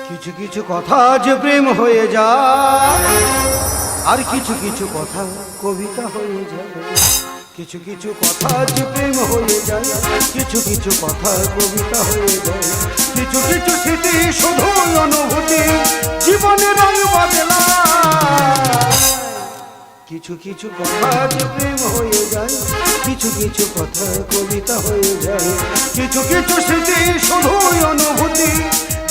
কিছু কিছু কথা যে প্রেম হয়ে যায়, আর কিছু কিছু কথা কবিতা হয়ে যায়। কিছু কিছু কথা যে প্রেম হয়ে যায়, কিছু কিছু কথা কবিতা হয়ে যায়। কিছু কিছু স্মৃতি শুধু অনুভূতি, জীবনের রং বদলায়। কিছু কিছু কথা যে প্রেম হয়ে যায়, কিছু কিছু কথা কবিতা হয়ে যায়। কিছু কিছু স্মৃতি শুধু অনুভূতি,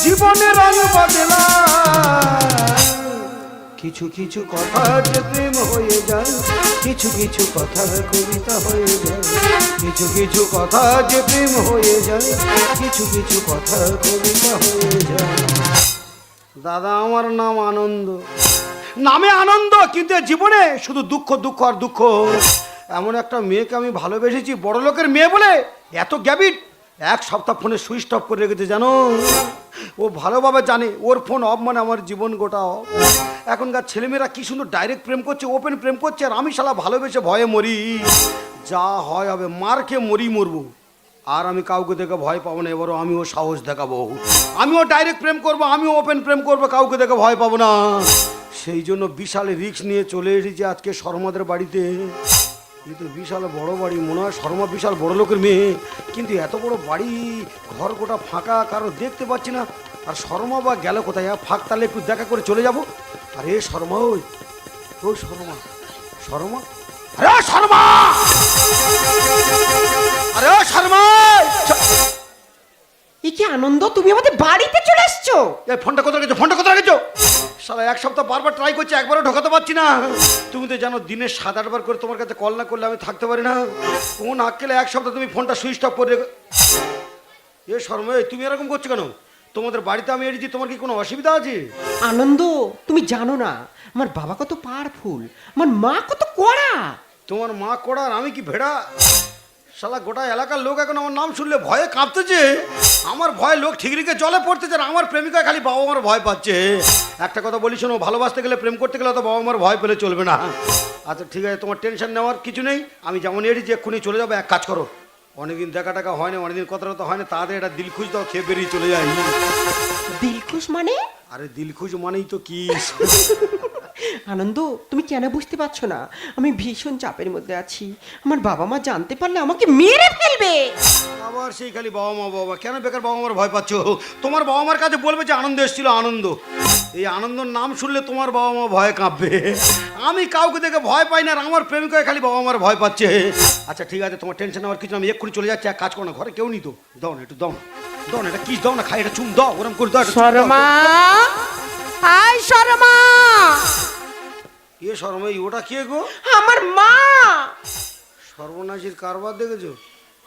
জীবনের রং বদলায়। কিছু কিছু কথা যে প্রেম হয়ে যায়, কিছু কিছু কথা কবিতা হয়ে যায়। কিছু কিছু কথা যে প্রেম হয়ে যায়, কিছু কিছু কথা কবিতা হয়ে যায়। দাদা, আমার নাম আনন্দ, নামে আনন্দ, কিন্তু জীবনে শুধু দুঃখ দুঃখ আর দুঃখ। এমন একটা মেয়েকে আমি ভালোবেসেছি, বড় লোকের মেয়ে বলে এত গ্যাবিট, এক সপ্তাহ ফোনে সুইচ অফ করে রেখেছে জানো। ও ভালোভাবে জানে ওর ফোন অফ মানে আমার জীবন গোটা অফ। এখনকার ছেলেমেয়েরা কি সুন্দর ডাইরেক্ট প্রেম করছে, ওপেন প্রেম করছে, আর আমি শালা ভালোবেসে ভয়ে মরি। যা হয় হবে, মার খেয়ে মরবো। আর আমি কাউকে দেখে ভয় পাবো না, এবারও আমিও সাহস দেখাবো, আমিও ডাইরেক্ট প্রেম করবো, আমিও ওপেন প্রেম করবো, কাউকে দেখে ভয় পাবো না। সেই জন্য বিশাল রিস্ক নিয়ে চলে এসেছি আজকে শর্মাদের বাড়িতে। কিন্তু বিশাল বড় বাড়ি, মনে হয় শর্মা বিশাল বড় লোকের মেয়ে, কিন্তু এত বড় বাড়ি, ঘর গোটা ফাঁকা, কারো দেখতে পাচ্ছি না। আর শর্মা বা গেল কোথায়? ফাঁক তাহলে একটু দেখা করে চলে যাব। আরে শর্মা, ওই শর্মা, শর্মা, আরে শর্মা, আরে শর্মা। এ কি আনন্দ, তুমি আমাদের বাড়িতে চলে এসছো? এই ফোনটা কোথায় রেখেছো? ফোনটা কোথায় রেখেছো? সারা এক সপ্তাহ বারবার ট্রাই করছি, একবারও ঢোকাতে পারছি না। তুমি তো জানো দিনে 7-8 বার করে তোমার কাছে কল না করলে আমি থাকতে পারি না। কোন আক্কেলে এক সপ্তাহ তুমি ফোনটা সুইচ অফ করে রেখে। এ শর্মা, তুমি এরকম করছো কেন? তোমাদের বাড়িতে আমি এসেছি, তোমার কি কোনো অসুবিধা আছে? আনন্দ, তুমি জানো না আমার বাবা কত পাওয়ারফুল, আমার মা কত কড়া। তোমার মা কড়ার, আমি কি ভেড়া? শালা গোটা এলাকার লোক এখন আমার নাম শুনলে ভয়ে কাঁপতেছে। আমার ভয়ে লোক ঠিকরিকে জলে পড়তেছে, আর আমার প্রেমিকা খালি বাবা মার ভয় পাচ্ছে। একটা কথা বলি শোনো, ভালোবাসতে গেলে, প্রেম করতে গেলে তো বাবা মার ভয় পেলে চলবে না। আচ্ছা ঠিক আছে, তোমার টেনশন নেওয়ার কিছু নেই। আমি যেমন এসেছি এক্ষুনি চলে যাবো। এক কাজ করো, অনেকদিন দেখা টাকা হয় না, অনেকদিন কথা কথা হয় না, তাদের একটা দিলখুশ দাও, খেয়ে বেরিয়ে চলে যাই। দিলখুশ মানে? আরে দিলখুশ মানেই তো কি। আনন্দ, তুমি কেন বুঝতে পারছো না? আমি ভীষণ চাপের মধ্যে আছি। আমার বাবা মা জানতে পারলে আমাকে মেরে ফেলবে। আবার সেই খালি বাবা মা, বাবা কেন বেকার বাবা মার ভয় পাচ্ছ? তোমার বাবা মার কাছে বলবে যে আনন্দ এসেছিল, আনন্দ। এই আনন্দর নাম শুনলে তোমার বাবা মা ভয় কাঁপবে। আমি কাউকে দেখে ভয় পাই না, আর আমার প্রেমিকায় খালি বাবা মার ভয় পাচ্ছে। আচ্ছা ঠিক আছে, তোমার টেনশন নেওয়ার কিছু, আমি এক্ষুনি চলে যাচ্ছি। এক কাজ করো না, ঘরে কেউ নি তো, দাও না একটু, দাও না, দাও না, এটা কিস দাও না, খাই, এটা চুম দাও, ওরম করে দাও। শর্মা, আয় শর্মা। এ শর্মা, ওটা কে গো? আমার মা। সর্বনাশীর কারবার দেখেছো?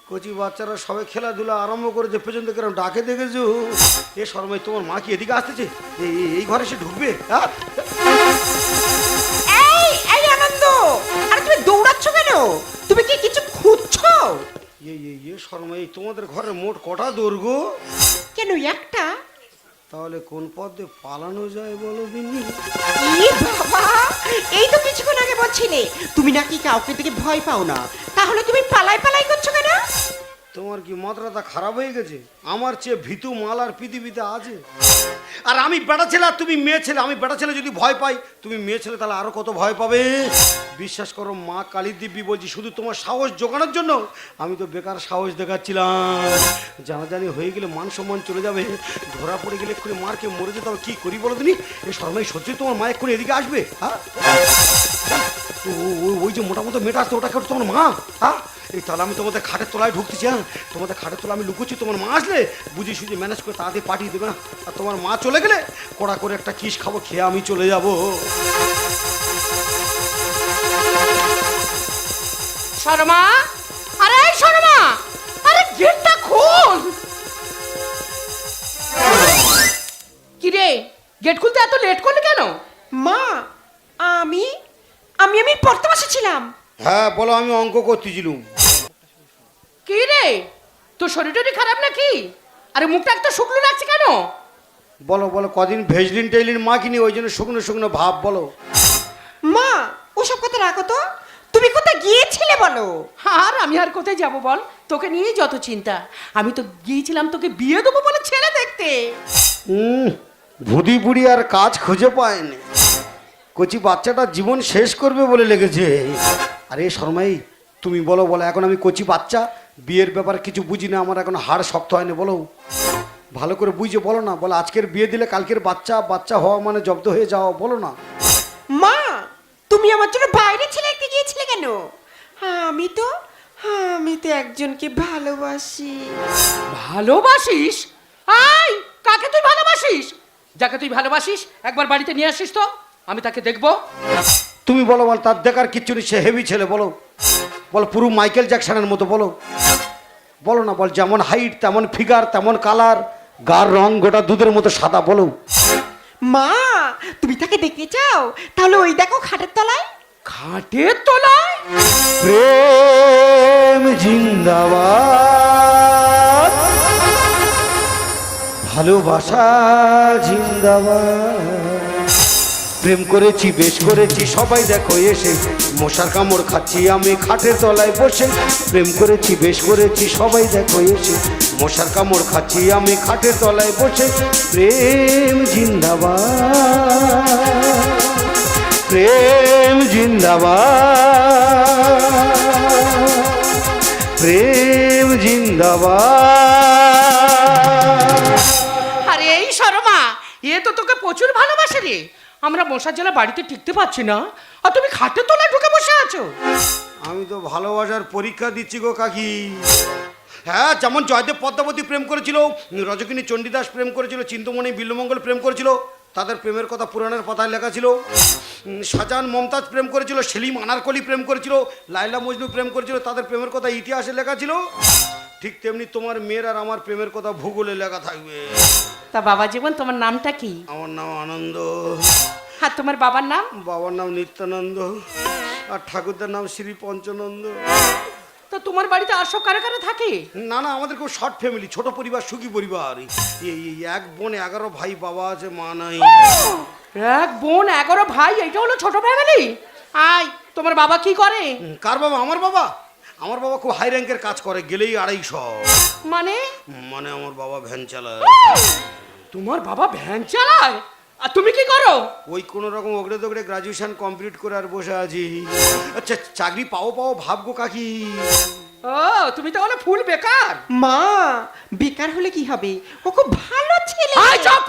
কচি বাচ্চারা সবাই খেলাধুলা আরম্ভ করেছে, পেছন থেকে এরকম ডাকে দেখেছো? এ শর্মাই, তোমার মা কি এদিকে আসতেছে? এই ঘরে সে ঢুকবে? এই আনন্দ, আরে তুমি দৌড়াচ্ছ কেন? তুমি কি কিছু খুঁজছো? এ শর্মাই, তোমাদের ঘরে মোট কটা দৈর্ঘ্য? কেন একটা? তাহলে কোন পথে পালানো যায় বলো দিনি? বাবা, এই তো কিছুক্ষণ আগে বলছিলে তুমি নাকি কাউকে থেকে ভয় পাও না, তাহলে তুমি পালাই পালাই করছো কেন? তোমার কি মাত্রাটা খারাপ হয়ে গেছে? আমার চেয়ে ভীতু মাল আর পৃথিবীতে আছে? আর আমি বেটা ছেলে আর তুমি মেয়ে ছেলে। আমি বেটা ছেলে যদি ভয় পাই, তুমি মেয়ে ছেলে তাহলে আরো কত ভয় পাবে। বিশ্বাস করো, মা কালী দিব্যি বলছি, শুধু তোমার সাহস জোগানোর জন্য। আমি তো বেকার সাহস দেখাচ্ছিলাম। জানাজানি হয়ে গেলে মান সম্মান চলে যাবে, ধরা পড়ে গেলে এক্ষুনি মারকে মরে যেতে হবে। কি করি বলো তুমি? এ শর্মাই, সত্যি তোমার মা এক্ষুনি এদিকে আসবে? হ্যাঁ, ওই যে মোটামুটি মেয়েটা আসছে, ওটা কেউ তোমার মা? হ্যাঁ, এই তাহলে আমি তোমাদের খাটের তলায় ঢুকতেছি। হ্যাঁ, তোমাদের খাটের তলায় আমি লুকোচ্ছি। তোমার মা আসলে বুঝি সুঝি ম্যানেজ করে তাড়াতাড়ি পাঠিয়ে দেবে না। আর তোমার মা চলে গেলে কড়া করে একটা কিস খাবো, খেয়ে আমি চলে যাব। শর্মা, আরে শর্মা, আরে গেটটা খোল। কি রে, গেট খুলতে এত লেট করলি কেন? মা, আমি আমি আমি পড়তে বসেছিলাম। হ্যাঁ বলো, আমি অঙ্ক করতেছিলুম। কি রে, তোর শরীর টরীর খারাপ নাকি? আরে মুখটা একটা শুকনো লাগছে কেন? বলো বলো, কদিন ভেজলিন টেজলিন মা কিনি, ওই জন্য শুকনো শুকনো ভাব। বলো মা, ওসব কথা রাখো তো, তুমি কোথায় গিয়েছিলে বলো? আর আমি আর কোথায় যাব বল, তোকে নিয়েই যত চিন্তা। আমি তো গিয়েছিলাম তোকে বিয়ে দেবো বলে ছেলে দেখতে। ভুদি বুড়ি আর কাজ খুঁজে পায়নি, কচি বাচ্চাটা জীবন শেষ করবে বলে লেগেছে। আরে শর্মাই, তুমি বলো বলো, এখন আমি কচি বাচ্চা, বিয়ের ব্যাপারে কিছু বুঝি না, আমার এখন হাড় শক্ত হয়নি, বলো ভালো করে বুঝে বলো না। বলো আজকের বিয়ে দিলে কালকের বাচ্চা, বাচ্চা হওয়া মানে জব্দ হয়ে যাওয়া, বলো না। মা, তুমি আমার জন্য বাইরে ছেলে দেখতে গিয়েছিলে কেন? আমি তো একজনকে ভালোবাসি। ভালোবাসিস? আই, কাকে তুই ভালোবাসিস? যাকে তুই ভালোবাসিস একবার বাড়িতে নিয়ে আসিস তো, আমি তাকে দেখবো। তুমি বলো বল, তার দেখার কিচ্ছু নেই, সে হেভি ছেলে, বলো বলো, পুরো মাইকেল জ্যাকসনের মতো, বলো বলো না। বল যেমন হাইট তেমন ফিগার তেমন কালার, গার রং গোটা দুধের মতো সাদা, বলো। মা, তুমি তাকে দেখতে চাও? তাহলে ওই দেখো খাটের তলায়। খাটের তলায়? প্রেম জিন্দাবাদ, ভালোবাসা জিন্দাবাদ। প্রেম করেছি বেশ করেছি সবাই দেখো এসে, মশার কামড় খাচ্ছি আমি খাটের তলায় বসে। প্রেম করেছি বেশ করেছি সবাই দেখো এসে, মশার কামড় খাচ্ছি আমি খাটের তলায় বসে। প্রেম জিন্দাবাদ, প্রেম জিন্দাবাদ, প্রেম জিন্দাবাদ। আরে এই শর্মা, এ তো তোকে প্রচুর ভালোবাসে রে। আমরা মশার জন্য বাড়িতে টিকতে পারছি না, আর তুমি খাটের তলায় ঢুকে বসে আছো। আমি তো ভালোবাসার পরীক্ষা দিচ্ছি গো কাকি। হ্যাঁ, যেমন জয়দেব পদ্মাবতী প্রেম করেছিল, রজকিনী চণ্ডীদাস প্রেম করেছিল, চিন্তামণি বিল্লমঙ্গল প্রেম করেছিল, তাদের প্রেমের কথা পুরাণের পাতায় লেখা ছিল। শাহজাহান মমতাজ প্রেম করেছিল, সেলিম আনারকলি প্রেম করেছিল, লায়লা মজনু প্রেম করেছিল, তাদের প্রেমের কথা ইতিহাসে লেখা ছিল। ঠিক তেমনি তোমার মেয়ের আর আমার প্রেমের কথা ভূগোলে লেখা থাকবে। তা বাবা জীবন, তোমার নামটা কি? আমার নাম আনন্দ। আর তোমার বাবার নাম? বাবার নাম নিত্যানন্দ, আর ঠাকুরদার নাম শ্রী পঞ্চানন্দ। তা তোমার বাড়িতে আর সব কারা কারা থাকে? না না, আমাদের খুব শর্ট ফ্যামিলি, ছোট পরিবার, সুখী পরিবার। এই এক বোন 11 ভাই, বাবা আছে মা নাই। এক বোন 11 ভাই, এইটা হলো ছোট ফ্যামিলি? আই, তোমার বাবা কি করে? কার বাবা? আমার বাবা? আমার বাবা খুব হাই র্যাঙ্কের কাজ করে, গেলেই 250। মানে? মানে আমার বাবা ভ্যান চালায়। তোমার বাবা ভ্যান চালায়? আর তুমি কি করো? ওই কোন রকম ওগড়ে দোগড়ে গ্রাজুয়েশন কমপ্লিট করে আর বসে আছি। আচ্ছা, চাকরি পাও পাও ভাবগো কাকি। ও, তুমি তাহলে ফুল বেকার? মা, বেকার হলে কি হবে? ও খুব ভালো ছেলে। আই চুপ!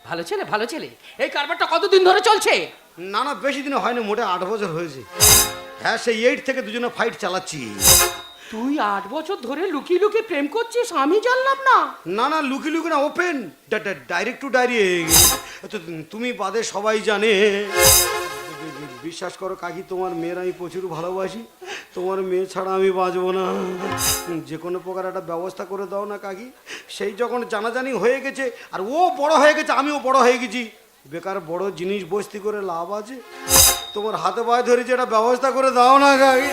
ভালো ছেলে, ভালো ছেলে। এই কারবারটা কতদিন ধরে চলছে? না না, বেশি দিন হয়নি, মোটে 8 বছর হয়েছে। হ্যাঁ, সেই 8 থেকে দুজনে ফাইট চালাচ্ছি। তুই 8 বছর ধরে লুকিয়ে লুকিয়ে প্রেম করছিস, আমি জানলাম না। না না, লুকি লুকি না, ওপেন, ডাইরেক্ট টু ডাইরেক্ট। তুমি বাদে সবাই জানে। বিশ্বাস করো কাকি, তোমার মেয়ের আমি প্রচুর ভালোবাসি, তোমার মেয়ে ছাড়া আমি বাঁচবো না। যে কোনো প্রকার একটা ব্যবস্থা করে দাও না কাকি। সেই যখন জানাজানি হয়ে গেছে, আর ও বড় হয়ে গেছে, আমিও বড় হয়ে গেছি, বেকার বড় জিনিস বস্তি করে লাভ আছে? তোমার হাতে পায়ে ধরেছি, একটা ব্যবস্থা করে দাও না কাকি।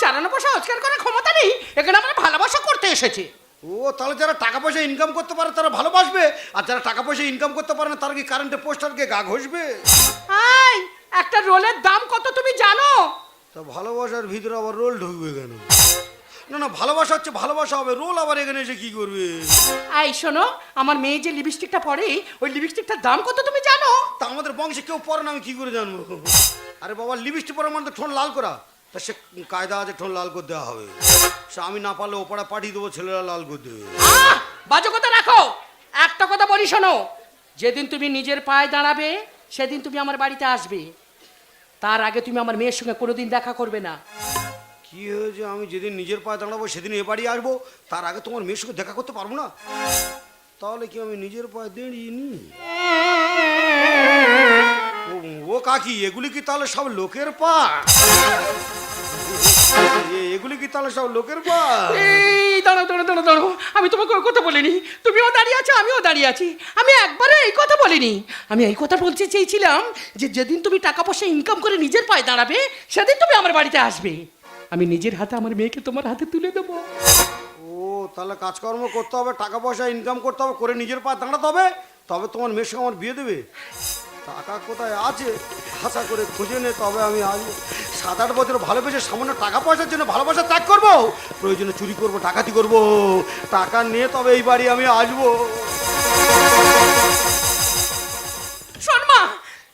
চালানো পয়সা রোজগার করার ক্ষমতা নেই, এখানে আমরা ভালোবাসা করতে এসেছি। ও, তাহলে যারা টাকা পয়সা ইনকাম করতে পারে তারা ভালোবাসবে, আর যারা টাকা পয়সা ইনকাম করতে পারে না তারা কি কারেন্টে পোস্টারকে গা ঘষবে? আই, একটা রোলের দাম কত তুমি জানো? তা ভালোবাসার ভিতরে আবার রোল ঢুকবে কেন? না না, ভালোবাসা হচ্ছে ভালোবাসা হবে, রোল আবার এখানে এসে কি করবে? আই শোনো, আমার মেয়ে যে লিপস্টিকটা পরে, ওই লিপস্টিকটার দাম কত তুমি জানো? তা আমাদের বংশে কেউ পরে না, আমি কি করে জানবো? আরে বাবা, লিপস্টিক পরে মানে তো ঠোঁট লাল করা, তা সে কায়দা আছে, ঠোঁট লাল করে দেওয়া হবে। সে আমি না পারলে ওপাড়া পাঠিয়ে দেবো, ছেলেরা লাল করে দেবে। বাজে কথা রাখো। একটা কথা বলি শোনো, যেদিন তুমি নিজের পায়ে দাঁড়াবে সেদিন তুমি আমার বাড়িতে আসবে। তার আগে তুমি আমার মেয়ের সঙ্গে কোনোদিন দেখা করবে না। কি হয়েছে? আমি যেদিন নিজের পায়ে দাঁড়াবো সেদিন এ বাড়ি আসবো, তার আগে তোমার মেয়ের সঙ্গে দেখা করতে পারবো না? তাহলে কি আমি নিজের পায়ে দাঁড়িয়ে নি? ও কাকি, এগুলি কি তাহলে সব লোকের পা? এগুলি কি তাহলে সব লোকের পা? এই দাঁড়াও দাঁড়াও দাঁড়াও দাঁড়াও, আমি তোমাকে ওই কথা বলিনি। তুমিও দাঁড়িয়ে আছো, আমিও দাঁড়িয়ে আছি। আমি একবারও এই কথা বলিনি। আমি এই কথা বলতে চেয়েছিলাম যে যেদিন তুমি টাকা পয়সা ইনকাম করে নিজের পায়ে দাঁড়াবে সেদিন তুমি আমার বাড়িতে আসবে। আমি নিজের হাতে আমার মেয়েকে তোমার হাতে তুলে দেবো। ও, তাহলে কাজকর্ম করতে হবে, টাকা পয়সা ইনকাম করতে হবে, করে নিজের পায়ে দাঁড়াতে হবে, তবে তোমার মেয়ের সঙ্গে আমার বিয়ে দেবে। টাকা কোথায় আছে আশা করে খুঁজে নে, তবে আমি আসবো। 7-8 বছর ভালোবেসে সামান্য টাকা পয়সার জন্য ভালোবাসা ত্যাগ করবো? প্রয়োজনে চুরি করবো, ডাকাতি করবো, টাকা নিয়ে তবে এই বাড়ি আমি আসবো।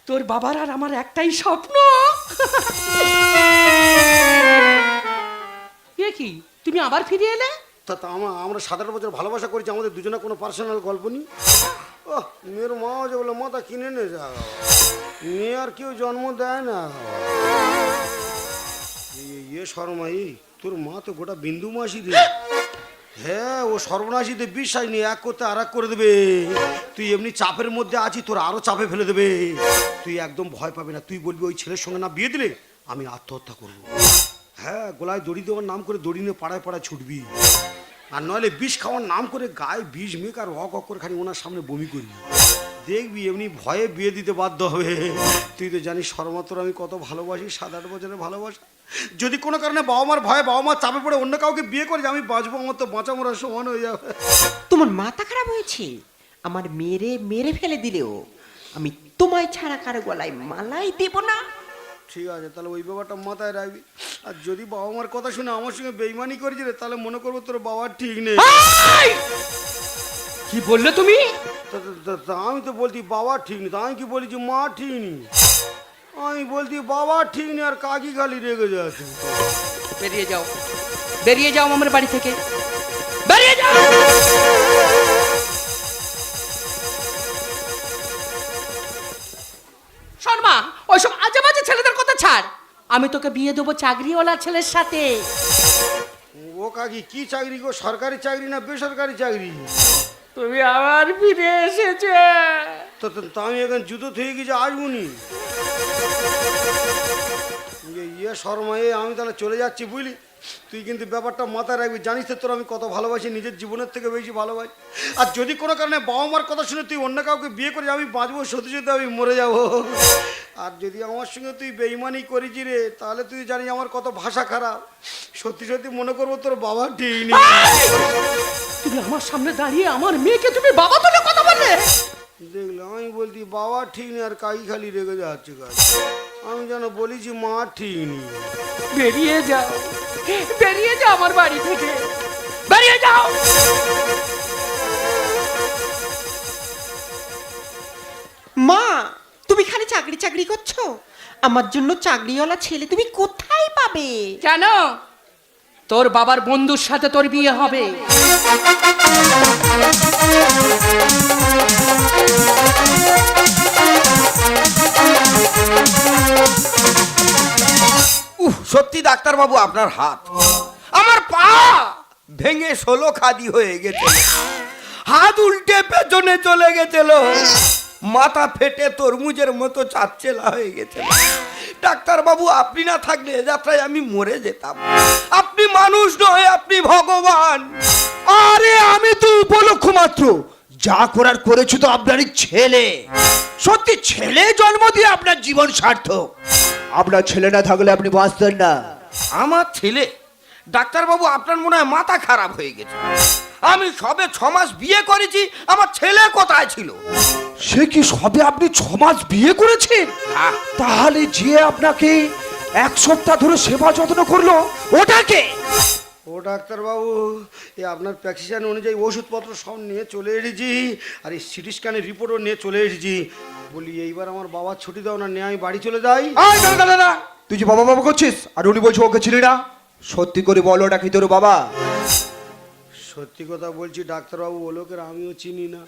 তোর বাবার আর আমার একটাই স্বপ্ন। এ কি, তুমি আবার ফিরে এলে? তা আমরা 17 বছর ভালোবাসা করেছি, আমাদের দুজনে কোনো পার্সোনাল গল্প নেই? ও মেয়ের মা যে বলে মাথা কিনে নে যা, মেয়ে আর কেউ জন্ম দেয় না। শর্মাই, তোর মা তো গোটা বিন্দু মাসি রে। হ্যাঁ, ও সর্বনাশীতে বিশ্বাস নেই, এক করতে আর এক করে দেবে। তুই এমনি চাপের মধ্যে আছিস, তোর আরো চাপে ফেলে দেবে। তুই একদম ভয় পাবি না, তুই বলবি ওই ছেলের সঙ্গে না বিয়ে দিলে আমি আত্মহত্যা করবো। হ্যাঁ, গলায় দড়ি দেওয়ার নাম করে দড়ি নিয়ে পাড়ায় পাড়ায় ছুটবি, আর নইলে বিষ খাওয়ার নাম করে গায়ে বিষ মেঘ আর অক করে খালি ওনার সামনে বমি করবি। দেখবি এমনি ভয়ে বিয়ে দিতে বাধ্য হবে। তুই তো জানিস সর্বত্র আমি কত ভালোবাসি, 7-8 বছরের ভালোবাসা। যদি কোনো কারণে বাবা মার ভয়ে, বাবা মা চাপে পড়ে অন্য কাউকে বিয়ে করে আমি বাঁচবো, আমার তো বাঁচা মরার সমান হয়ে যাবে। তোমার মাথা খারাপ হয়েছে? আমার মেরে মেরে ফেলে দিলেও আমি তোমায় ছাড়া কারো গলায় মালাই দেব না। ঠিক আছে, তাহলে ওই ব্যাপারটা মাথায় রাখবি। আর যদি বাবা মার কথা শুনে আমার সঙ্গে বেইমানি করেছি রে, তাহলে মনে করবো তোর বাবার ঠিক নেই। কি বললে তুমি? আমি তো বলছি বাবা ঠিক নেই, আমি কি বলেছি মা ঠিক নেই? আমি বলছি বাবা ঠিক নেই, আর কাকি খালি রেগে যাচ্ছে। বেরিয়ে যাও, বেরিয়ে যাও আমার বাড়ি থেকে, বেরিয়ে যাও। শর্মা, ওইসব আজে বাজে ছেলেদের কথা ছাড়। আমি তোকে বিয়ে দেবো চাকরিওয়ালা ছেলের সাথে। ও কাকি, কি চাকরি গো? সরকারি চাকরি না বেসরকারি চাকরি? তুমি আবার ফিরে এসেছে। তো আমি এখন জুতো থেকে গেছি, আসবুনি। শর্মা, আমি তাহলে চলে যাচ্ছি বুঝলি। তুই কিন্তু ব্যাপারটা মাথায় রাখবি, জানিস তো তোর আমি কত ভালোবাসি, নিজের জীবনের থেকে বেশি ভালোবাসি। আর যদি কোনো কারণে বাবা মার কথা শুনে তুই অন্য কাউকে বিয়ে করে আমি বাঁচবো, সত্যি সত্যি আমি মরে যাব। আর যদি আমার সঙ্গে তুই বেইমানি করিস রে, তাহলে তুই জানিস আমার কত ভাষা খারাপ। সত্যি সত্যি মনে করবো তোর বাবা ঠিক নেই। তুমি আমার সামনে দাঁড়িয়ে আমার মেয়েকে তুমি বাবা তুলে কথা বললে। দেখলাম আমি বলছি বাবা ঠিক নেই, আর কাকি খালি রেগে যাচ্ছে। আমি যেন বলেছি মা ঠিক নেই। বেরিয়ে যাও, বেরিয়ে যাও আমার বাড়ি থেকে, বেরিয়ে যাও। মা, তুমি খালি চাকরি চাকরি করছো, আমার জন্য চাকরিওয়ালা ছেলে তুমি কোথায় পাবে? কেন? তোর বাবার বন্ধুর সাথে তোর বিয়ে হবে। সত্যি ডাক্তারবাবু, আপনার হাত, আমার পা ভেঙে 16 খাদি হয়ে গেছে, হাত উল্টে পেছনে চলে গেছিল, মাথা ফেটে তরমুজের মতো চাচ্ছেলা হয়ে গেছে। ডাক্তারবাবু, আপনি না থাকলে এ যাত্রায় আমি মরে যেতাম। আপনি মানুষ নয়, আপনি ভগবান। আরে আমি তো উপলক্ষ মাত্র, যা করার করেছি তো আপনারই ছেলে। সত্যি ছেলে জন্ম দিয়ে আপনার জীবন সার্থক। আপনার ছেলে না থাকলে আপনি বাঁচতেন না। আমার ছেলে? ডাক্তারবাবু, আপনার মনে হয় মাথা খারাপ হয়ে গেছে। আমি সবে 6 মাস বিয়ে করেছি, আমার ছেলে কোথায় ছিল? সে কি সবে আপনি 6 মাস বিয়ে করেছেন? তাহলে যে আপনাকে 1 সপ্তাহ ধরে সেবা যত্ন করলো ওটাকে? ও ডাক্তারবাবু, আপনার প্রেসক্রিপশন অনুযায়ী ওষুধপত্র সব নিয়ে চলে এসেছি, আর এই সিটি স্ক্যানের রিপোর্টও নিয়ে চলে এসেছি। বলি এইবার আমার বাবার ছুটি দাও না, নিয়ে আমি বাড়ি চলে যাই। না, তুই যে বাবা বাবা করছিস আর উনি বলছো ওকে চিনি না। সত্যি করে বলো, ওটা কি তোর বাবা? সত্যি কথা বলছি ডাক্তারবাবু, ওলোকের আমিও চিনি না।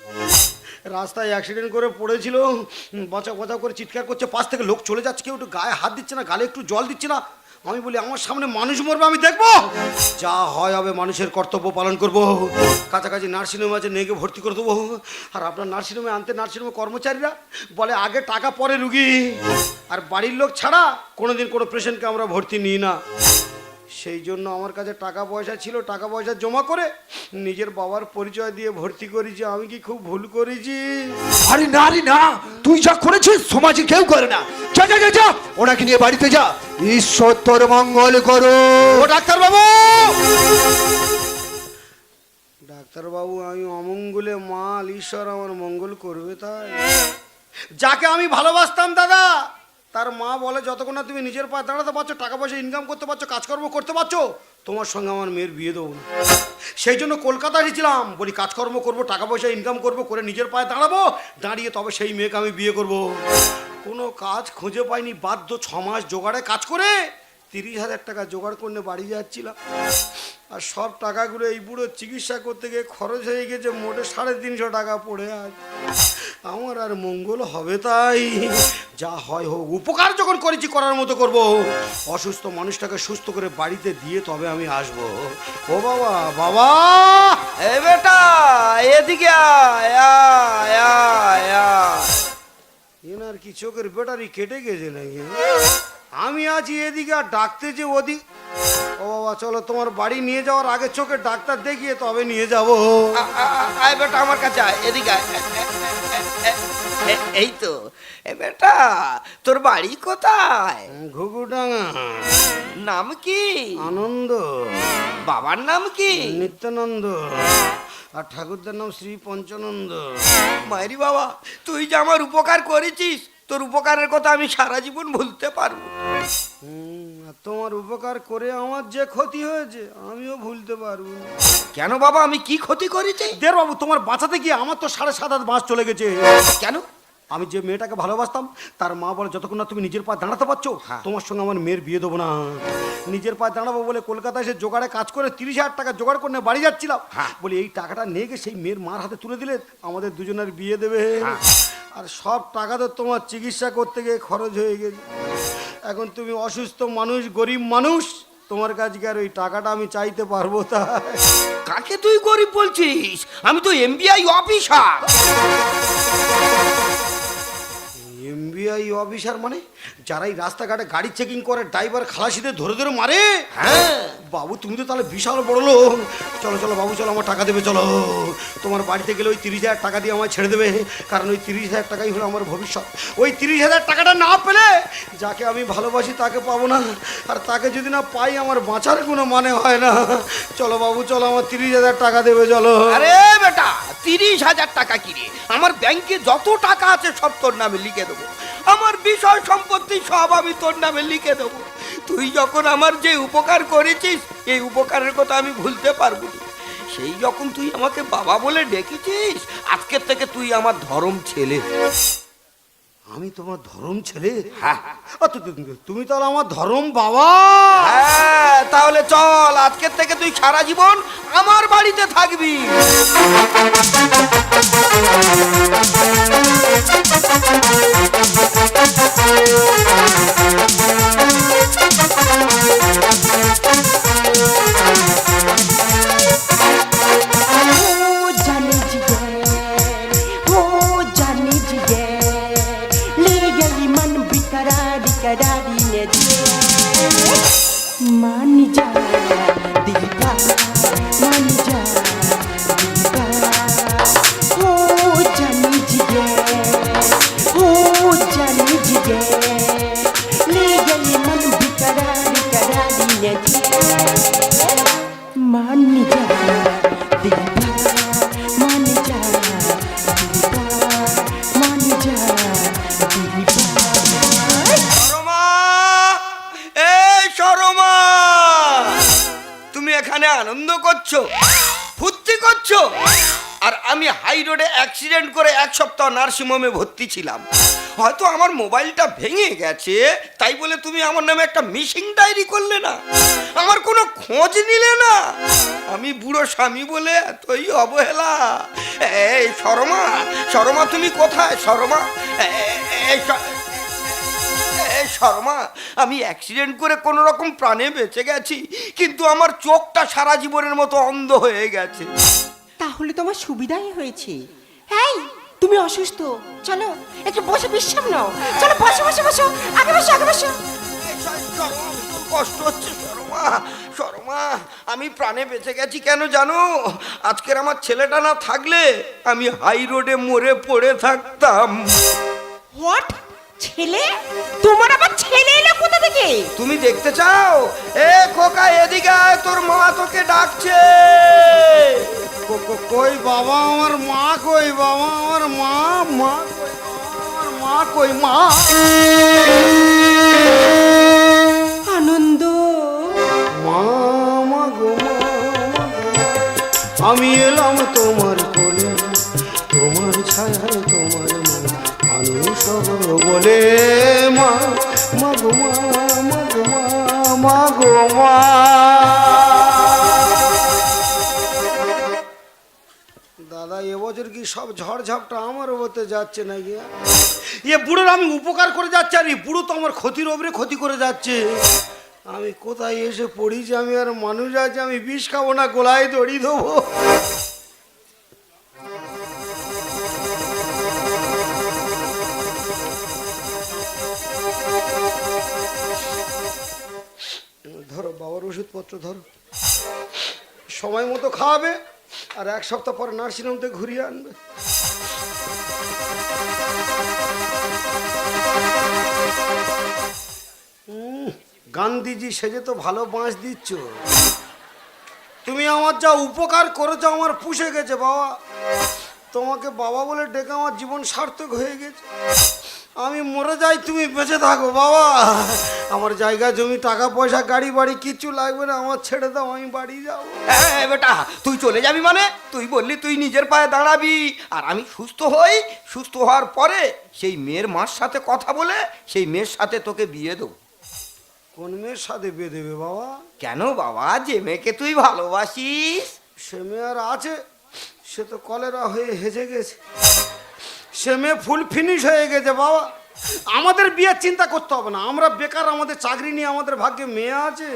রাস্তায় অ্যাক্সিডেন্ট করে পড়েছিল, বাঁচা বাঁচা করে চিৎকার করছে, পাশ থেকে লোক চলে যাচ্ছে, কেউ একটু গায়ে হাত দিচ্ছে না, গালে একটু জল দিচ্ছে না। আমি বলি আমার সামনে মানুষ মরবে, আমি দেখবো, যা হয় হবে, মানুষের কর্তব্য পালন করব। কাছাকাছি নার্সিংহোম আছে, নেগে ভর্তি করে দেবো। আর আপনার নার্সিংহোমে আনতে নার্সিংহোমে কর্মচারীরা বলে আগে টাকা পরে রুগী, আর বাড়ির লোক ছাড়া কোনোদিন কোনো পেশেন্টকে আমরা ভর্তি নিই না। সেই জন্য আমার কাছে টাকা পয়সা ছিল, টাকা পয়সা জমা করে নিজের বাবার পরিচয় দিয়ে ভর্তি করেছি। আমি কি খুব ভুল করেছি? আরে না রে না, তুই যা করেছিস সমাজে কেউ করে না। যা যা যা যা, ওনাকে নিয়ে বাড়িতে যা। ঈশ্বর তোর মঙ্গল করো। ও ডাক্তারবাবু, ডাক্তারবাবু, আমি অমঙ্গলে মাল, ঈশ্বর আমার মঙ্গল করবে তাই? যাকে আমি ভালোবাসতাম দাদা, তার মা বলে যতক্ষণ না তুমি নিজের পায়ে দাঁড়াতে পারছো, টাকা পয়সা ইনকাম করতে পারছো, কাজকর্ম করতে পারছো, তোমার সঙ্গে আমার মেয়ের বিয়ে দেবো না। সেই জন্য কলকাতা এসেছিলাম, বলি কাজকর্ম করবো, টাকা পয়সা ইনকাম করবো, করে নিজের পায়ে দাঁড়াবো, দাঁড়িয়ে তবে সেই মেয়েকে আমি বিয়ে করবো। কোনো কাজ খুঁজে পাইনি, বাধ্য 6 মাস জোগাড়ে কাজ করে 30,000 টাকা জোগাড় করে বাড়ি যাচ্ছিলাম। আর সব টাকাগুলো এই বুড়ো চিকিৎসা করতে গিয়ে খরচ হয়ে গেছে মোটে 350 টাকা পড়ে আজ। আমার আর মঙ্গল হবে তাই, যা হয় হোক, উপকার যখন করেছি করার মতো করব। অসুস্থ মানুষটাকে সুস্থ করে বাড়িতে দিয়ে তবে আমি আসবো। ও বাবা, বাবা এ বেটা এদিকে আয়, আয়, আয়, আয়। এনার কি চোখের ব্যাটারি কেটে গেছে নাকি? আমি আছি এদিকে আর ডাকতে যে ওদিক। ও বাবা চলো, তোমার বাড়ি নিয়ে যাওয়ার আগে চোখের ডাক্তার দেখিয়ে তবে নিয়ে যাব। আয় বেটা আমার কাছে আয়, এদিকে আয়। এই তো এ বেটা, তোর বাড়ি কোথায়? ঘুঘুডাঙ্গা। নাম কি? আনন্দ। বাবার নাম কি? নিত্যানন্দ। আর ঠাকুরদার নাম শ্রী পঞ্চানন্দ। মাইরি বাবা, তুই যে আমার উপকার করেছিস, তোর উপকারের কথা আমি সারা জীবন ভুলতে পারবো। আর তোমার উপকার করে আমার যে ক্ষতি হয়েছে আমিও ভুলতে পারবো না। কেন বাবা, আমি কি ক্ষতি করেছি? দের বাবু, তোমার বাঁচাতে গিয়ে আমার তো 7.5 মাস চলে গেছে। কেন? আমি যে মেয়েটাকে ভালোবাসতাম তার মা বলে যতক্ষণ না তুমি নিজের পায়ে দাঁড়াতে পারছো তোমার সঙ্গে আমার মেয়ের বিয়ে দেবো না। নিজের পায়ে দাঁড়াবো বলে কলকাতায় এসে জোগাড়ে কাজ করে 30,000 টাকা জোগাড় করে বাড়ি যাচ্ছিলাম। বলি এই টাকাটা নিয়ে গিয়ে সেই মেয়ের মার হাতে তুলে দিলে আমাদের দুজনের বিয়ে দেবে। আর সব টাকা তো তোমার চিকিৎসা করতে গিয়ে খরচ হয়ে গেছে। এখন তুমি অসুস্থ মানুষ, গরিব মানুষ, তোমার কাছে আর ওই টাকাটা আমি চাইতে পারবো? তা কাকে তুই গরিব বলছিস? আমি তো এমবিআই অফিসার। এমবিআই অফিসার মানে যারা এই রাস্তাঘাটে গাড়ি চেকিং করে ড্রাইভার খালাসিদের ধরে ধরে মারে? হ্যাঁ বাবু, তুমি তো তাহলে বিশাল বড় লোক। চলো চলো বাবু, চলো, আমার টাকা দেবে। চলো, তোমার বাড়িতে গেলে ওই 30,000 টাকা দিয়ে আমায় ছেড়ে দেবে, কারণ ওই 30,000 টাকাই হলো আমার ভবিষ্যৎ। ওই 30,000 টাকাটা না পেলে যাকে আমি ভালোবাসি তাকে পাবো না, আর তাকে যদি না পাই আমার বাঁচার কোনো মানে হয় না। চলো বাবু, চলো, আমার 30,000 টাকা দেবে। চলো। আরে বেটা, 30,000 টাকা কি রে? আমার ব্যাংকে যত টাকা আছে সব তোর নামে লিখে দেবো। আমার বিষয় সম্পত্তি সব আমি তোর নামে লিখে দেবো। তুই যখন আমার যে উপকার করেছিস, এই উপকারের কথা আমি ভুলতে পারবো না। সেই যখন তুই আমাকে বাবা বলে ডেকেছিস, আজকের থেকে তুই আমার ধরম ছেলে। আমি তোমার ধরম ছেলে? হ্যাঁ। তুমি তাহলে আমার ধরম বাবা? হ্যাঁ, তাহলে চল, আজকের থেকে তুই সারা জীবন আমার বাড়িতে থাকবি। मान जा दीपा, मान जा दीपा, हो जानी जिगे, हो जानी जिगे, ले गई मन बिकरार करारी ने जिगे। मान जा दीपा, मान जा दीपा, मान जा दीपा। শর্মা, এই শর্মা, তুমি এখানে আনন্দ করছো, ফুর্তি করছো, আর আমি হাই রোডে অ্যাক্সিডেন্ট করে 1 সপ্তাহ নার্সিংহোমে ভর্তি ছিলাম। হয়তো আমার মোবাইলটা ভেঙে গেছে, তাই বলে তুমি আমার নামে একটা মিসিং ডায়েরি করলে না, আমার কোনো খোঁজ নিলে না। আমি বুড়ো স্বামী বলে এতই অবহেলা। এই শর্মা, শর্মা তুমি কোথায়? শর্মা, এই শর্মা, আমি অ্যাক্সিডেন্ট করে কোনো রকম প্রাণে বেঁচে গেছি, কিন্তু আমার চোখটা সারা জীবনের মতো অন্ধ হয়ে গেছে। তাহলে তোমার সুবিধাই হয়েছে। এই, তুমি অসুস্থ, চলো একটু বসে বিশ্রাম নাও। চলো বসো বসো বসো, আগে বসো আগে বসো। কষ্ট হচ্ছে শর্মা, শর্মা, আমি প্রাণে বেঁচে গেছি কেন জানো? আজকের আমার ছেলেটা না থাকলে আমি হাই রোডে মরে পড়ে থাকতাম। হোয়াট? ছেলে? তোমার আবার ছেলে এলো কোথা থেকে? তুমি দেখতে চাও? এ খোকা, এদিকে আয়, তোর মা তোকে ডাকছে। কই বাবা, আমার মা কই? বাবা, আমার মা, মা কই? আমার মা কই? মা। আনন্দ, মা, মা গো, মা, মা গো, আমি এলাম তোমার কোলে, তোমার ছায়ায় তোমার মা, মানুষ বলে মা মাগো মা মাগো মা মাগো মা। দাদা এবছর কি সব ঝড়ঝাপটা আমার ওপরে যাচ্ছে নাকি? এ বুড়োর আমি উপকার করে যাচ্ছি আর এই বুড়ো তো আমার ক্ষতির ওপরে ক্ষতি করে যাচ্ছে। আমি কোথায় এসে পড়ি যে আমি আর মানুষ আছে, আমি বিষ খাবো না গোলায় দড়ি দেবো। ধরো বাবার ওষুধপত্র ধরো, সময় মতো খাওয়াবে আর 1 সপ্তাহ পর নার্সিংহোম থেকে ঘুরিয়ে আনবে। গান্ধীজি সেজে তো ভালো বাঁশ দিচ্ছ। তুমি আমার যা উপকার করেছো আমার পুষে গেছে বাবা। তোমাকে বাবা বলে ডেকে আমার জীবন সার্থক হয়ে গেছে। আমি মরে যাই তুমি বেঁচে থাকো বাবা। আমার জায়গা জমি টাকা পয়সা গাড়ি বাড়ি কিচ্ছু লাগবে না, আমার ছেড়ে দাও, আমি বাড়ি যাবো। হ্যাঁ বেটা, তুই চলে যাবি মানে? তুই বললি তুই নিজের পায়ে দাঁড়াবি আর আমি সুস্থ হই, সুস্থ হওয়ার পরে সেই মেয়ের মার সাথে কথা বলে সেই মেয়ের সাথে তোকে বিয়ে দেবো। কোন মেয়ের সাথে বিয়ে দেবে বাবা? কেন বাবা, যে মেয়েকে তুই ভালোবাসিস। সে মেয়ে আর আছে? সে তো কলেরা হয়ে হেজে গেছে। সে মেয়ে ফুল ফিনিশ হয়ে গেছে বাবা। আমাদের বিয়ের চিন্তা করতে হবে না, আমরা বেকার, আমাদের চাকরি নিয়ে আমাদের ভাগ্যে মেয়ে আছে।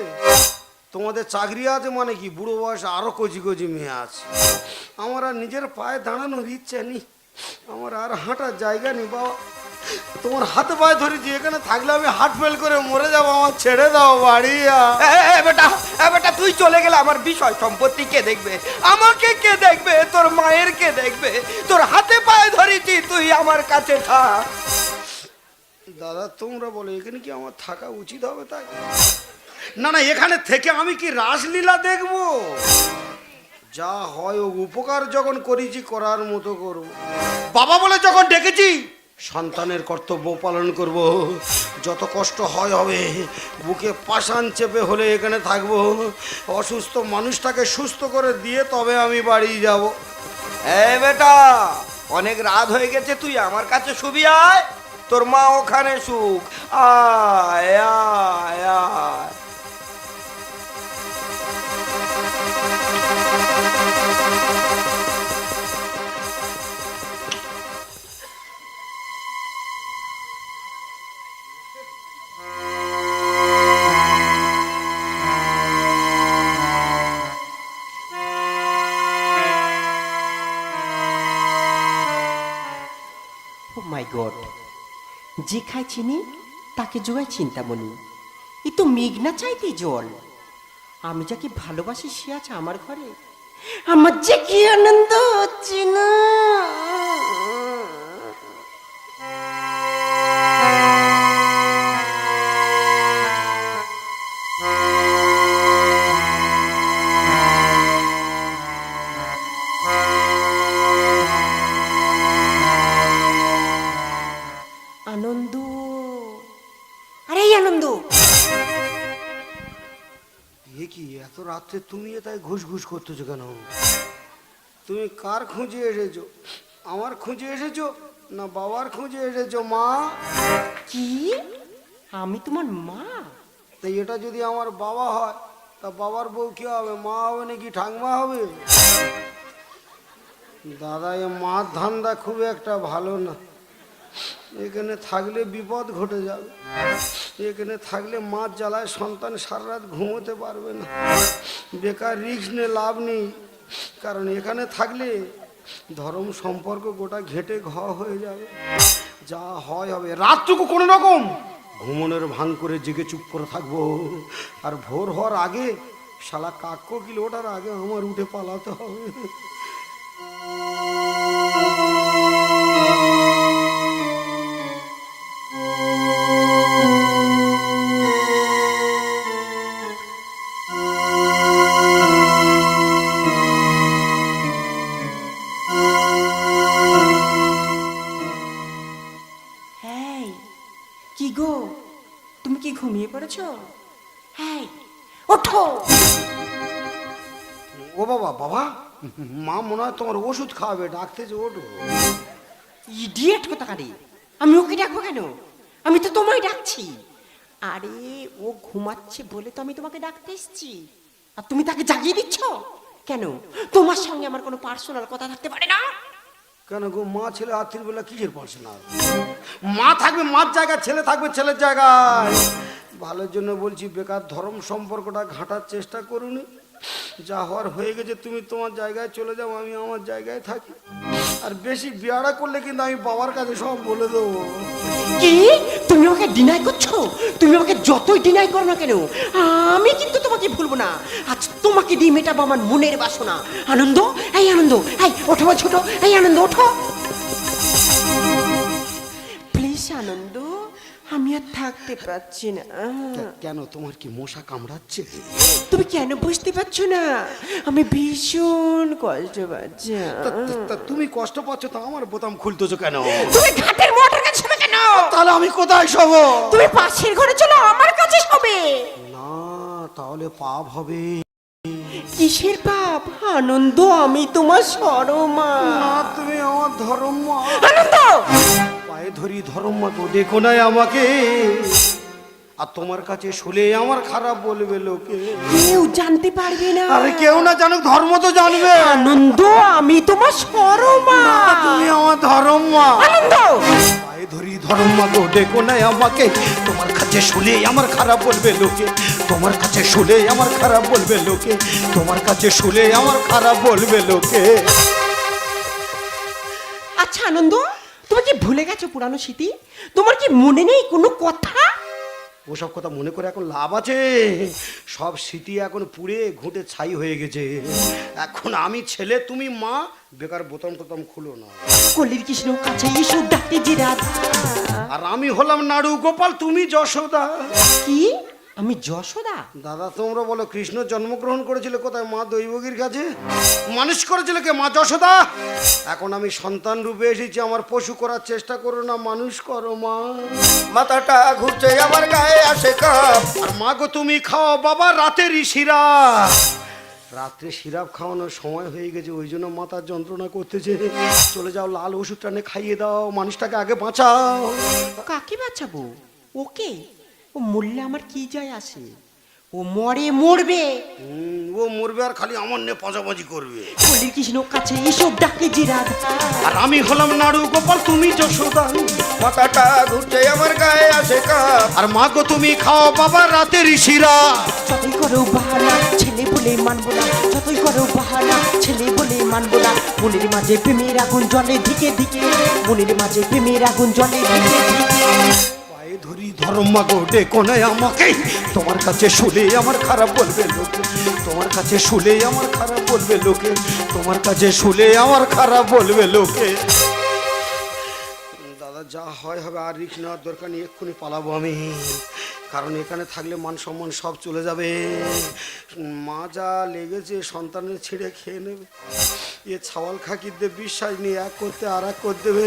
তোমাদের চাকরি আছে মানে কি বুড়ো বয়সে আরো কচি কচি মেয়ে আছে। আমার আর নিজের পায়ে দাঁড়ানোর ইচ্ছে নেই, আমার আর হাঁটার জায়গা নেই বাবা। তোমার হাতে পায়ে ধরেছি, এখানে থাকলে আমি হার্ট ফেল করে মরে যাবো, আমার ছেড়ে দাও বাড়ি। বেটা তুই চলে গেলে আমার বিষয় সম্পত্তি কে দেখবে? আমাকে কে দেখবে? তোর মায়ের কে দেখবে? তোর হাতে পায়ে ধরেছি, তুই আমার কাছে থাক। দাদা তোমরা বলো এখানে কি আমার থাকা উচিত হবে? তাই না না, এখানে থেকে আমি কি রাসলীলা দেখবো? যা হয় ও উপকার যখন করেছি করার মতো করব। বাবা বলে যখন ডেকেছি সন্তানের কর্তব্য পালন করব। যত কষ্ট হয় হবে, বুকে পাষাণ চেপে হলে এখানে থাকবো। অসুস্থ মানুষটাকে সুস্থ করে দিয়ে তবে আমি বাড়ি যাব। বেটা, অনেক রাত হয়ে গেছে, তুই আমার কাছে শুবি আয়, তোর মা ওখানে সুখ। আয় আয় আয়। ও মাই গড, যে খায় চিনি তাকে জোগায় চিন্তামণি। এ তো মেঘনা চাইতে জল। আমি যাকে ভালোবাসি সে আছে আমার ঘরে, আমার যে কি আনন্দ হচ্ছে না। আনন্দ, আরে আনন্দ, এ কি এত রাত্রে তুমি তাই ঘুষ ঘুষ করতেছো কেন? তুমি কার খুঁজে এসেছো? আমার খুঁজে এসেছো না বাবার খুঁজে এসেছো মা? কি আমি তোমার মা? তাই এটা যদি আমার বাবা হয় তা বাবার বউ কি হবে? মা হবে নাকি ঠাকমা হবে? দাদা এ মার ধান্দা খুব একটা ভালো না। এখানে থাকলে বিপদ ঘটে যাবে। এখানে থাকলে মাছ জ্বালায় সন্তান সারা রাত ঘুমোতে পারবে না। বেকার রিস্ক নিয়ে লাভ নেই, কারণ এখানে থাকলে ধর্ম সম্পর্ক গোটা ঘেঁটে ঘ হয়ে যাবে। যা হয় হবে। রাতটুকু কোনো রকম ঘুমনের ভাঙ করে জেগে চুপ করে থাকবো, আর ভোর হওয়ার আগে শালা কাক কোকিল ওঠার আগে আমার উঠে পালাতে হবে। হ্যাঁ, কি গো, তুমি কি ঘুমিয়ে পড়েছো? হ্যাঁ, ওঠো। ও বাবা, বাবা মা মনে হয় তোমার ওষুধ খাওয়াবে, ডাকতেছে, ওঠো। ইডিয়েট কোথাকারে, আমি ওকে ডাকবো কেন? আমি তো তোমায় ডাকছি। আরে ও ঘুমাচ্ছে বলে তো আমি তোমাকে ডাকতে এসেছি, আর তুমি তাকে জাগিয়ে দিচ্ছ কেন? তোমার সঙ্গে আমার কোনো পার্সোনাল কথা থাকতে পারে না? কেন গো, মা ছেলে রাত্রির বেলা কিসের পার্সোনাল? মা থাকবে মার জায়গায়, ছেলে থাকবে ছেলের জায়গায়। ভালোর জন্য বলছি, বেকার ধর্ম সম্পর্কটা ঘাঁটার চেষ্টা করুনি। যা হওয়ার হয়ে গেছে, তুমি তোমার জায়গায় চলে যাও, আমি আমার জায়গায় থাকি। আর বেশি বিয়াড়া করলে কিন্তু আমি বাবার কাছে সব বলে দেবো। কি তুমি আমাকে ডিনাই করছো? তুমি আমাকে যতই ডিনাই করো না কেন, আমি কিন্তু তোমাকে ভুলবো না। আজ তোমাকে দিয়ে মেটাবো আমার মনের বাসনা। আনন্দ, এই আনন্দ, এই ওঠো ছোট, এই আনন্দ ওঠো প্লিজ। আনন্দ, আমি আর থাকতে পারছি না। কেন, তোমার কি মশা কামড়াচ্ছে? তুমি কেন বুঝতে পারছো না? আমি ভীষণ কষ্ট পাচ্ছি। তা তুমি কষ্ট পাচ্ছ, তা আমার বোতাম খুলতেছো কেন? তুমি ঘাটের মোটর কাছে কেন? তাহলে আমি কোথায় শোবো? তুমি পাশের ঘরে চলো, আমার কাছে শোবে। না, তাহলে পাপ হবে। কিসের পাপ? আনন্দ, আমি তোমার সরমা। না, তুমি আমার ধর্মমা। আনন্দ, পায়ে ধরি ধর্মমা গো, দেখো নাই আমাকে। আর তোমার কাছে শুলে আমার খারাপ বলবে লোকে। কেউ জানতে পারবে না। আরে কেউ না জানুক, ধর্ম তো জানবে। আনন্দ, আমি তোমার সরমা। তুমি আমার ধর্মমা। আনন্দ, পায়ে ধরি ধর্মমা গো, দেখো নাই আমাকে। তোমার কাছে শুলে আমার খারাপ বলবে লোকে। তোমার কাছে শুলে আমার খারাপ বলবে লোকে। তোমার কাছে শুলে আমার খারাপ বলবে লোকে। আচ্ছা আনন্দ, তুমি কি ভুলে গেছো পুরানো স্মৃতি? তোমার কি মনে নেই কোনো কথা? ওসব কথা মনে করে এখন লাভ আছে? সব স্মৃতি এখন পুড়ে ঘুঁটে ছাই হয়ে গেছে। এখন আমি ছেলে, তুমি মা। বেকার বোতাম টোতাম খুলো না। কলির কৃষ্ণ কাছে এসো ডাকতে যে রাধা। আর আমি হলাম নাড়ু গোপাল, তুমি যশোদা। কি? আমি যশোদা? দাদা, তোমরা বলো, কৃষ্ণ জন্মগ্রহণ করেছিল কোথায়? মা দৈবগীর কাছে। মানুষ করেছিল কে? মা যশোদা। এখন আমি সন্তান রূপে এসেছি, আমার পশু করার চেষ্টা করো না, মানুষ করো মা। মাথাটা ঘুরছে আমার গায়ে আসে কাপ। আর মা গো, তুমি খাও বাবা রাতেরই সিরাপ। রাত্রে সিরাপ খাওয়ানোর সময় হয়ে গেছে, ওই জন্য মাথার যন্ত্রণা করতেছে। চলে যাও, লাল ওষুধটা নে খাইয়ে দাও, মানুষটাকে আগে বাঁচাও। কাকে বাঁচাবো? ওকে? ও মরলে আমার কি যায় আসে? ও মরে মরবে। ও মরবে আর খালি আমার নে পাঁচাপাঁচি করবে। কলির কৃষ্ণ কাছে এসো ডাকে যে রাধা। আর আমি হলাম নাড়ু গোপাল, তুমি যশোদা। মাথাটা ঘুরছে আমার গায়ে আসে কাপ। আর মা গো, তুমি খাও বাবা রাতেরই সিরাপ। যতই করো বাহানা, ছেলে বলে মানবো না। যতই করো বাহানা, ছেলে বলে মানবো না। মনের মাঝে প্রেমের আগুন জ্বলে ধিকে ধিকে। মনের মাঝে প্রেমের আগুন জ্বলে ধিকে ধিকে। পায়ে ধরি ধর্মমা গো, ডেকো না আমাকে। তোমার কাছে শুলে আমার খারাপ বলবে লোকে। তোমার কাছে শুলে আমার খারাপ বলবে লোকে। তোমার কাছে শুলে আমার খারাপ বলবে লোকে। দাদা, যা হয় হবে, আর রিস্ক নেওয়ার দরকার নেই, এক্ষুনি পালাবো আমি। কারণ এখানে থাকলে মান সম্মান সব চলে যাবে। মা যা লেগেছে, সন্তানের ছিঁড়ে খেয়ে নেবে। এ ছাওয়াল খাকিরদের বিশ্বাস নিয়ে এক করতে আর এক করে দেবে।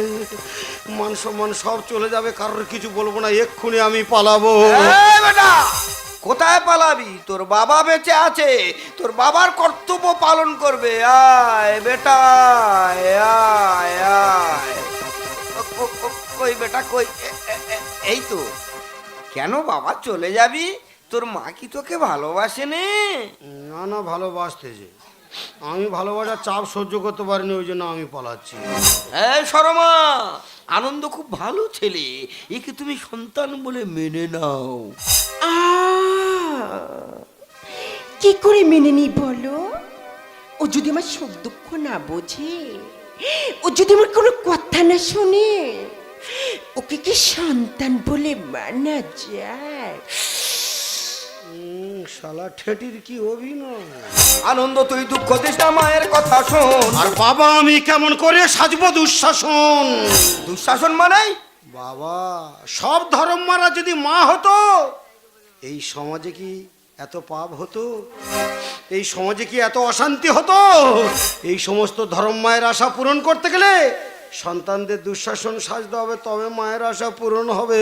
মান সম্মান সব চলে যাবে, কারোর কিছু বলবো না, এক্ষুনি আমি পালাবো। এই বেটা, কোথায় পালাবি? তোর বাবা বেঁচে আছে, তোর বাবার কর্তব্য পালন করবে। আয় বেটা, আয় আয়। কই বেটা, কই? এই তো। কেন বাবা চলে যাবি? তোর মা কি তোকে ভালোবাসে নে? না না, ভালোবাসতেছে। আমি ভালোবাসার চাপ সহ্য করতে পারিনি, ওই জন্য আমি পালাচ্ছি। এই শর্মা, আনন্দ খুব ভালো ছেলে, একে তুমি সন্তান বলে মেনে নাও। কি করে মেনে নি বলো? ও যদি আমার সুখ দুঃখ না বোঝে, ও যদি আমার কোনো কথা না শুনে, ওকে কি সন্তান বলে মানা যায়? শালা ঠেটির কি অভিনয়! আনন্দ, তুই দুঃখ দিস না, মায়ের কথা শোন। আর বাবা, আমি কেমন করে সাজবো দুঃশাসন? দুঃশাসন মানে? বাবা, সব ধর্মমারা যদি মা হতো, এই সমাজে কি এত পাপ হতো? এই সমাজে কি এত অশান্তি হতো? এই সমস্ত ধর্ম মায়ের আশা পূরণ করতে গেলে সন্তানদের দুঃশাসন সাজতে হবে, তবে মায়ের আশা পূরণ হবে।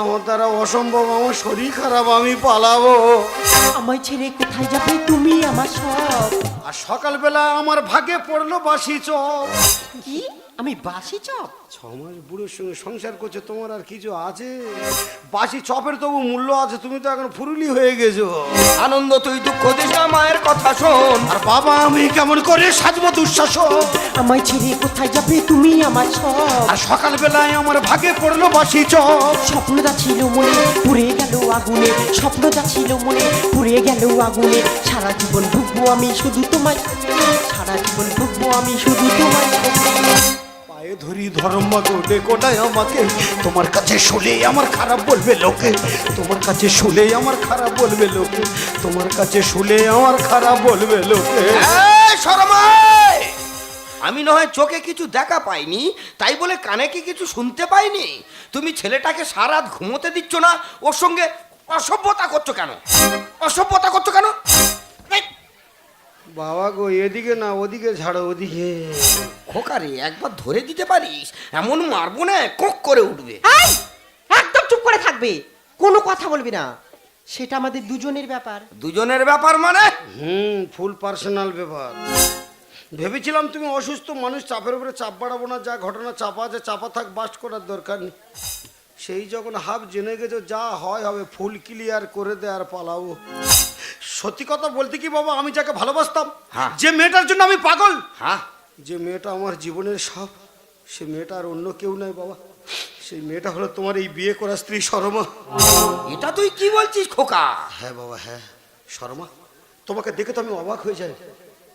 আমার দ্বারা অসম্ভব, আমার শরীর খারাপ, আমি পালাবো। আমায় ছেড়ে কোথায় যাবে তুমি? আমার সব। আর সকালবেলা আমার ভাগে পড়লো বাসি চপ। কি? আমি বাসি চপ? 6 মাস বুড়োর সঙ্গে সংসার করছে, তোমার আর কিছু আছে? বাসি চপের তবু মূল্য আছে, তুমি তো এখন ফুরুলি হয়ে গেছো। আনন্দ তুই দুঃখ দিস না, মায়ের কথা শোন। আর বাবা আমি কেমন করে সাজবো দুঃশাসন? আমায় ছেড়ে কোথায় যাবে তুমি আমার সব? আর সকালবেলায় আমার ভাগে পড়লো বাসি চপ। স্বপ্নটা ছিল মনে পুড়ে গেল আগুনে, স্বপ্নটা ছিল মনে পুড়ে গেল আগুনে। সারা জীবন ভুগবো আমি শুধু তোমায়, সারা জীবন ভুগবো আমি শুধু তোমায়। পায়ে ধরি ধর্মা কোটে কোটায় আমাকে, তোমার কাছে শুলে আমার খারাপ বলবে লোকে, তোমার কাছে শুলে আমার খারাপ বলবে লোকে, তোমার কাছে শুলে আমার খারাপ বলবে লোকে। এই শরমাই! আমি নয় চোখে কিছু দেখা পাইনি, তাই বলে কানে কি কিছু শুনতে পাইনি? তুমি ছেলেটাকে সারাত ঘুমোতে দিচ্ছ না, ওর সঙ্গে অসভ্যতা করছো কেন? অসভ্যতা করছো কেন? এই, বাবা গো, এদিকে না ওদিকে ঝাড়ো, ওদিকে। খোকারে একবার ধরে দিতে পারিস, এমন মারবো না কোক করে উঠবে। এই, একদম চুপ করে থাকবে, কোনো কথা বলবি না। সেটা আমাদের দুজনের ব্যাপার। দুজনের ব্যাপার মানে? ফুল পার্সোনাল ব্যাপার। ভেবেছিলাম তুমি অসুস্থ মানুষ, চাপের উপরে চাপ বাড়াবো না, যা ঘটনা চাপা আছে চাপা থাক, বাস্ট করার দরকার নেই। সেই যখন হাফ জেনে গেছো, যা হয় হবে, ফুল ক্লিয়ার করে দে আর পালাবো। সত্যি কথা বলতে কি বাবা, আমি যাকে ভালোবাসতাম, হ্যাঁ। যে মেয়েটার জন্য আমি পাগল, হ্যাঁ, যে মেয়েটা আমার জীবনের সব, সে মেয়েটা আর অন্য কেউ নয় বাবা। সেই মেয়েটা হলো তোমার এই বিয়ে করা স্ত্রী শর্মা। এটা তুই কি বলছিস খোকা? হ্যাঁ বাবা, হ্যাঁ শর্মা, তোমাকে দেখে তো আমি অবাক হয়ে যাই।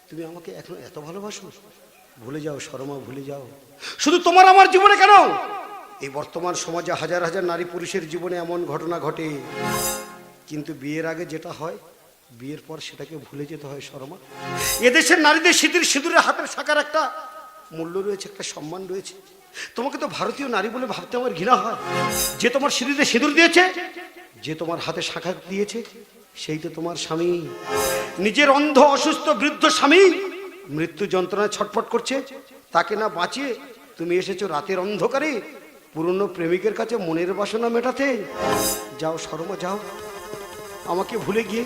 তুমি আমাকে এখন এত ভালোবাসো? ভুলে যাও শর্মা, ভুলে যাও। শুধু তোমার আমার জীবনে কেন, এই বর্তমান সমাজে হাজার হাজার নারী পুরুষের জীবনে এমন ঘটনা ঘটে, কিন্তু বিয়ের আগে যেটা হয়, বিয়ের পর সেটাকে ভুলে যেতে হয় শর্মা। এদেশের নারীদের সিঁদুরের হাতের শাখার একটা মূল্য রয়েছে, একটা সম্মান রয়েছে। তোমাকে তো ভারতীয় নারী বলে ভাবতে আমার ঘৃণা হয়। যে তোমার সিঁদুরে সিঁদুর দিয়েছে, যে তোমার হাতে শাখা দিয়েছে, সেই তো তোমার স্বামী। নিজের অন্ধ অসুস্থ বৃদ্ধ স্বামী মৃত্যু যন্ত্রণায় ছটফট করছে, তাকে না বাঁচিয়ে তুমি এসেছো রাতের অন্ধকারে পুরনো প্রেমিকের কাছে মনের বাসনা মেটাতে। যাও শর্মা, যাও। আমাকে ভুলে গিয়ে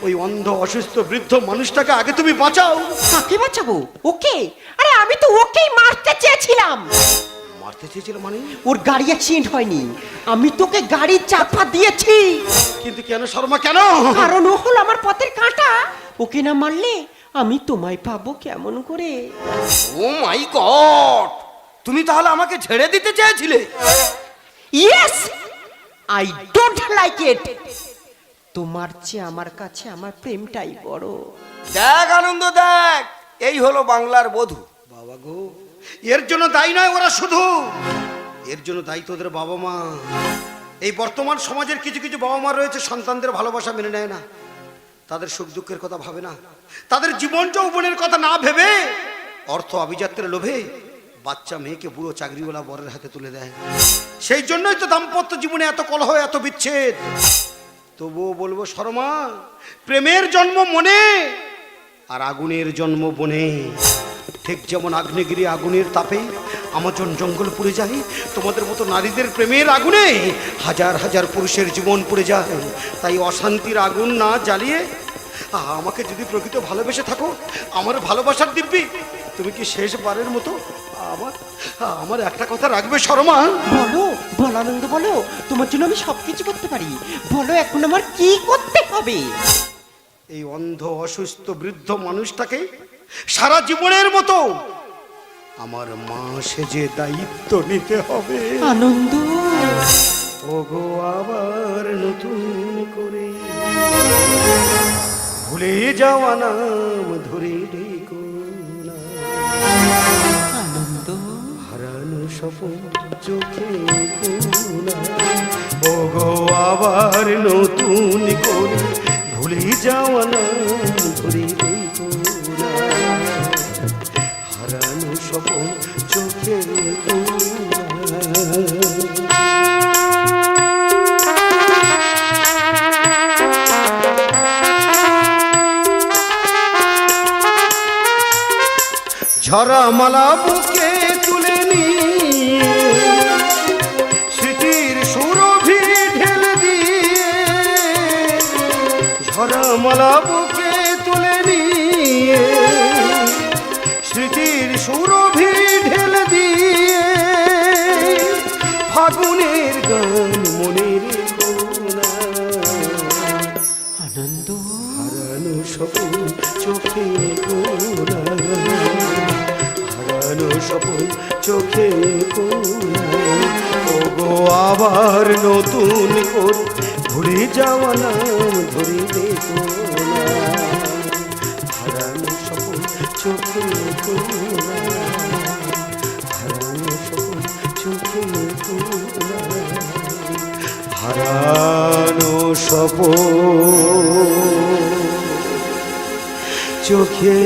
ওই অন্ধ অসুস্থ বৃদ্ধ মানুষটাকে আগে তুমি বাঁচাও। কাকে বাঁচাবো? ওকে? আরে আমি তো ওকেই মারতে চেয়েছিলাম। মারতে চেয়েছিল মানে? ওর গাড়ি অ্যাক্সিডেন্ট হয়নি, আমি তোকে গাড়ির চাপা দিয়েছি। কিন্তু কেন শর্মা, কেন? কারণ ও হলো আমার পথের কাঁটা। ওকে না মারলে আমি তোমায় পাবো কেমন করে? ও মাই গড, তুমি তাহলে আমাকে ছেড়ে দিতে চেয়েছিলে? Yes, I don't like it. তোমার চেয়ে আমার কাছে আমার প্রেমটাই বড়। দেখ আনন্দ, দেখ, এই হলো বাংলার বধূ। বাবা গো, এর জন্য দায়ী নয় ওরা শুধু, এর জন্য দায়ী তোদের বাবা মা। এই বর্তমান সমাজের কিছু কিছু বাবা মা রয়েছে, সন্তানদের ভালোবাসা মেনে নেয় না, তাদের সুখ দুঃখের কথা ভাবে না, তাদের জীবন যৌবনের কথা না ভেবে অর্থ আভিজাত্যের লোভে বাচ্চা মেয়েকে বুড়ো চাকরিওয়ালা বরের হাতে তুলে দেয়। সেই জন্যই তো দাম্পত্য জীবনে এত কলহ, এত বিচ্ছেদ। তবুও বলবো শর্মা, প্রেমের জন্ম মনে আর আগুনের জন্ম বনে। ঠিক যেমন আগ্নেয়গিরি আগুনের তাপে আমাজন জঙ্গল পুড়ে যায়, তোমাদের মতো নারীদের প্রেমের আগুনে হাজার হাজার পুরুষের জীবন পুড়ে যায়। তাই অশান্তির আগুন না জ্বালিয়ে আমাকে যদি প্রকৃত ভালোবেসে থাকো, আমার ভালোবাসার দিব্যি, তুমি কি শেষবারের মতো আমার আমার একটা কথা রাখবে শর্মা? বলো বলো আনন্দ, বলো। তোমার জন্য আমি সবকিছু করতে পারি, বলো এখন আমার কি করতে হবে? এই অন্ধ অসুস্থ বৃদ্ধ মানুষটাকে সারা জীবনের মতো আমার মা সেজে দায়িত্ব নিতে হবে। আনন্দ, ওগো আবার নতুন করে ভুলে যাওয়া নাম ধরে ডেকো না, আনন্দ, হারানো স্বপ্ন চোখে কোনা। ওগো আবার নতুন করে ভুলে যাওয়া নাম ধরে ডেকো না, হারানো স্বপ্ন চোখে কোনা। ঝরা মালা বুকে তুলে নিয়ে স্মৃতির সুরভি ঢেলে দিয়ে, ঝরা মালা বুকে তুলে নিয়ে স্মৃতির সুরভি ঢেলে দিয়ে আনন্দ হারানো স্বপন চোখে কোনা, হারানো স্বপন চোখে কোনা, ওগো আবার নতুন করে ঘুরে যাওয়া নাম ধরে দেখো না। হারানো স্বপন চোখে কোনা, হারানো স্বপন চোখে কোনা, হারানো স্বপন চোখে